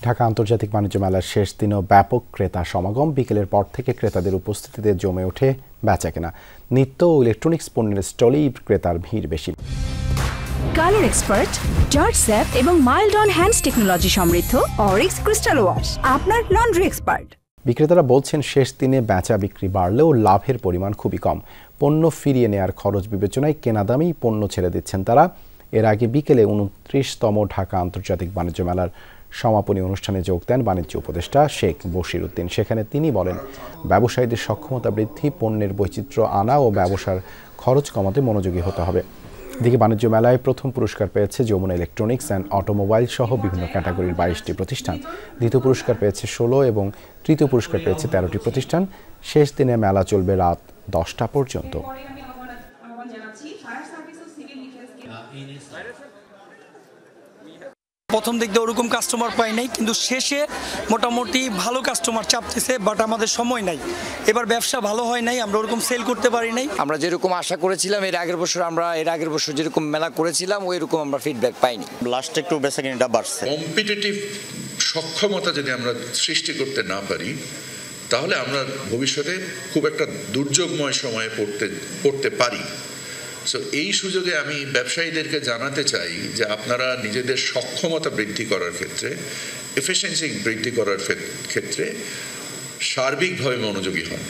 ঢাকা আন্তর্জাতিক বাণিজ্য মেলার শেষ দিনেও ব্যাপক ক্রেতা সমাগম। বিকেলের পর থেকে ক্রেতাদের উপস্থিতিতে জমে ওঠে বেচাকেনা। নিত্য ও ইলেকট্রনিক্স পণ্যের স্টলেই ক্রেতার ভিড় বেশি। কালার এক্সপার্ট, জর্জ স্যাপ এবং মাইল্ড অন হ্যান্ডস টেকনোলজি সমৃদ্ধ অরিক্স ক্রিস্টাল ওয়াশ আপনার লন্ড্রি এক্সপার্ট। বিক্রেতারা বলছেন, শেষ দিনে বেচা বিক্রি বাড়লেও লাভের পরিমাণ খুবই কম। পণ্য ফিরিয়ে নেয়ার খরচ বিবেচনায় কেনা দামেই পণ্য ছেড়ে দিচ্ছেন তারা। এর আগে বিকেলে 29তম ঢাকা আন্তর্জাতিক বাণিজ্য মেলার সমাপনী অনুষ্ঠানে যোগ দেন বাণিজ্য উপদেষ্টা শেখ বশির উদ্দিন। সেখানে তিনি বলেন, ব্যবসায়ীদের সক্ষমতা বৃদ্ধি, পণ্যের বৈচিত্র্য আনা ও ব্যবসার খরচ কমাতে মনোযোগী হতে হবে। এদিকে বাণিজ্য মেলায় প্রথম পুরস্কার পেয়েছে যমুনা ইলেকট্রনিক্স অ্যান্ড অটোমোবাইল সহ বিভিন্ন ক্যাটাগরির 22টি প্রতিষ্ঠান। দ্বিতীয় পুরস্কার পেয়েছে 16 এবং তৃতীয় পুরস্কার পেয়েছে 13টি প্রতিষ্ঠান। শেষ দিনে মেলা চলবে রাত 10টা পর্যন্ত। প্রথম দিক দিয়ে ওরকম কাস্টমার পাই নাই, কিন্তু শেষে মোটামুটি ভালো কাস্টমার চাপতেছে, বাট আমাদের সময় নাই। এবার ব্যবসা ভালো হয় নাই, আমরা ওরকম সেল করতে পারি নাই। আমরা যেরকম আশা করেছিলাম এর আগের বছর যেরকম মেলা করেছিলাম ওই রকম আমরা ফিডব্যাক পাইনি। লাস্টে একটু বেচাকেনাটা বাড়ছে। কম্পিটিটিভ সক্ষমতা যদি আমরা সৃষ্টি করতে না পারি, তাহলে আমরা ভবিষ্যতে খুব একটা দুর্যোগময় সময়ে পড়তে পারি। সো এই সুযোগে আমি ব্যবসায়ীদেরকে জানাতে চাই যে আপনারা নিজেদের সক্ষমতা বৃদ্ধি করার ক্ষেত্রে, এফিসিয়েন্সি বৃদ্ধি করার ক্ষেত্রে সার্বিকভাবে মনোযোগী হন।